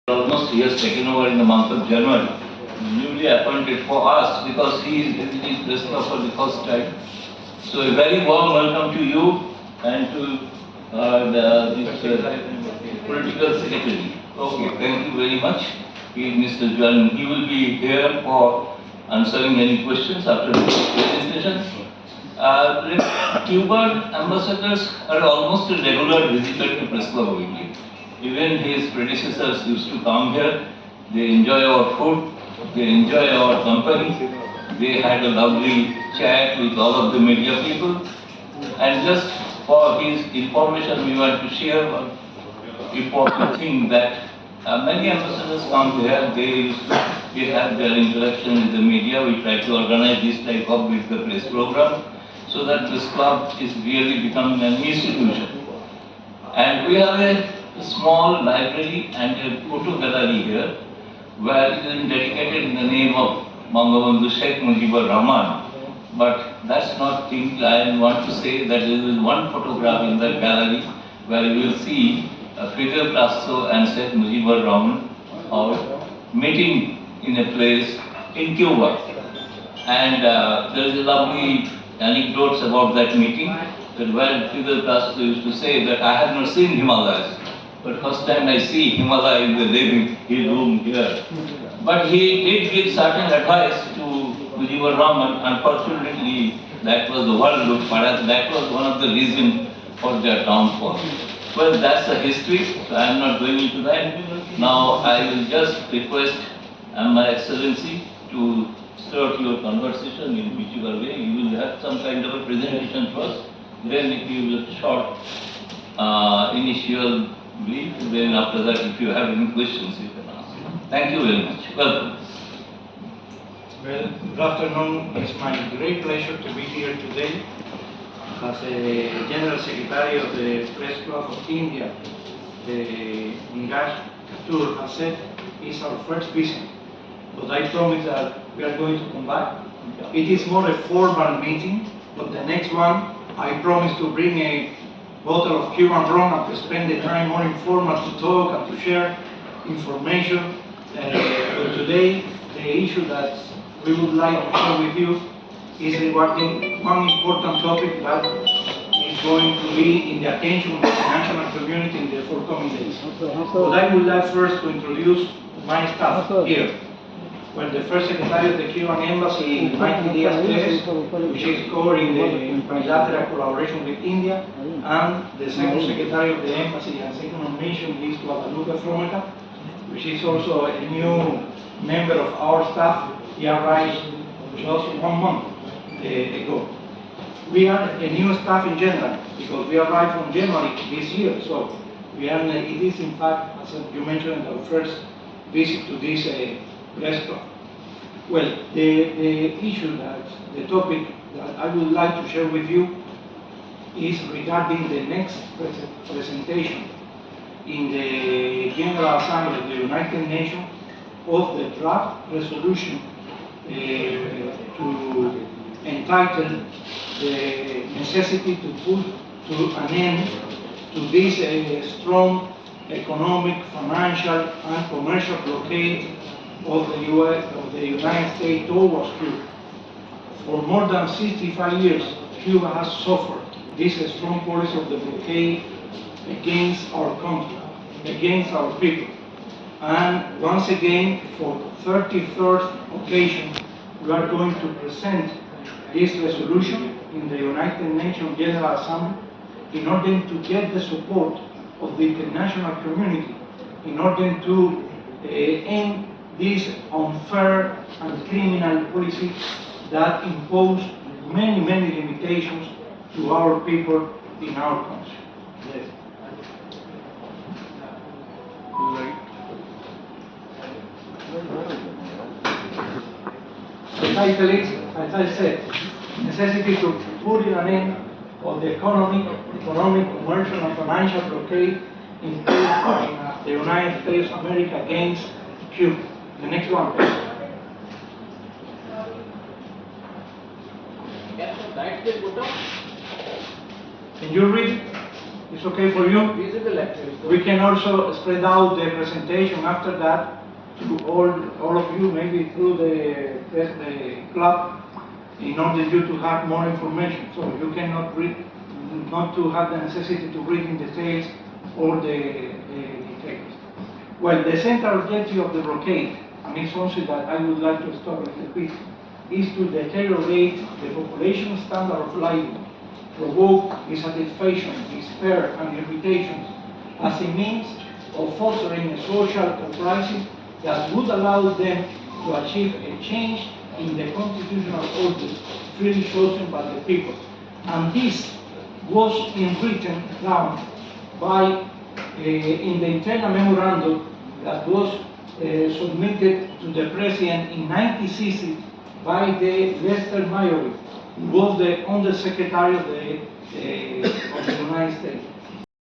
Almost he has taken over in the month of January, newly appointed for us because he is visiting press club for the first time. So a very warm welcome to you and to this political secretary. Okay, thank you very much. He is Mr. Juan. He will be here for answering any questions after the presentation. Cuban ambassadors are almost a regular visitor to press club weekly. Even his predecessors used to come here. They enjoy our food. They enjoy our company. They had a lovely chat with all of the media people. And just for his information, we want to share one important thing that many ambassadors come here. They have their interaction with the media. We try to organize this type of with the press program so that this club is really becoming an institution. And we have a small library and a photo gallery here where it is dedicated in the name of Bangabandhu Sheikh Mujibur Rahman. But that's not thing. I want to say that there is one photograph in the gallery where you will see Fidel Castro and Sheikh Mujibur Rahman are meeting in a place in Cuba. And there is a lovely anecdotes about that meeting, that where Fidel Castro used to say that I have not seen Himalayas, but first time I see Himalaya in the living room here. But he did give certain advice to Mujibur Rahman. Unfortunately, that was overlooked, but that was one of the reasons for their downfall. Well, that's the history, so I am not going into that. Now I will just request My Excellency to start your conversation in whichever way. You will have some kind of a presentation first, then if you will short initial brief, then after that if you have any questions you can ask. Thank you very much. Welcome. Well, good afternoon. It's my great pleasure to be here today as a General Secretary of the Press Club of India. The Ningaj Tour has said is our first visit, but I promise that we are going to come back. It is more a formal meeting, but the next one I promise to bring a bottle of Cuban rum and to spend the time more informal to talk and to share information. But today, the issue that we would like to share with you is regarding one important topic that is going to be in the attention of the international community in the forthcoming days. But I would like first to introduce my staff here. Well, the first secretary of the Cuban Embassy, Mikey Diaz, which is covering the bilateral collaboration with India, and the second secretary of the embassy, and second on mention, is Guadalupe Frometa, which is also a new member of our staff. He arrived just 1 month ago. We are a new staff in general, because we arrived from January this year, so it is in fact, as you mentioned, our first visit to this restaurant. Well, the topic that I would like to share with you is regarding the next presentation in the General Assembly of the United Nations of the draft resolution to entitle the necessity to put to an end to this strong economic, financial, and commercial blockade of the United States towards Cuba. For more than 65 years, Cuba has suffered this strong policy of the blockade against our country, against our people. And once again, for 33rd occasion, we are going to present this resolution in the United Nations General Assembly in order to get the support of the international community, in order to end this unfair and criminal policy that impose many limitations to our people in our country. Yes. The title is, as I said, necessity to put an end of the economic, commercial, and financial blockade imposed by the United States of America against Cuba. The next one, please. Can you read? It's okay for you? This is the lecture. We can also spread out the presentation after that to all of you, maybe through the club, in order you to have more information. So you cannot read, not to have the necessity to read in details or the details. Well, the central objective of the blockade, and it's something that I would like to start a little bit, is to deteriorate the population standard of living, provoke dissatisfaction, despair, and irritation as a means of fostering a social uprising that would allow them to achieve a change in the constitutional order freely chosen by the people. And this was written down by in the internal memorandum that was submitted to the president in 1960 by the Lester Mayory, who was the undersecretary of the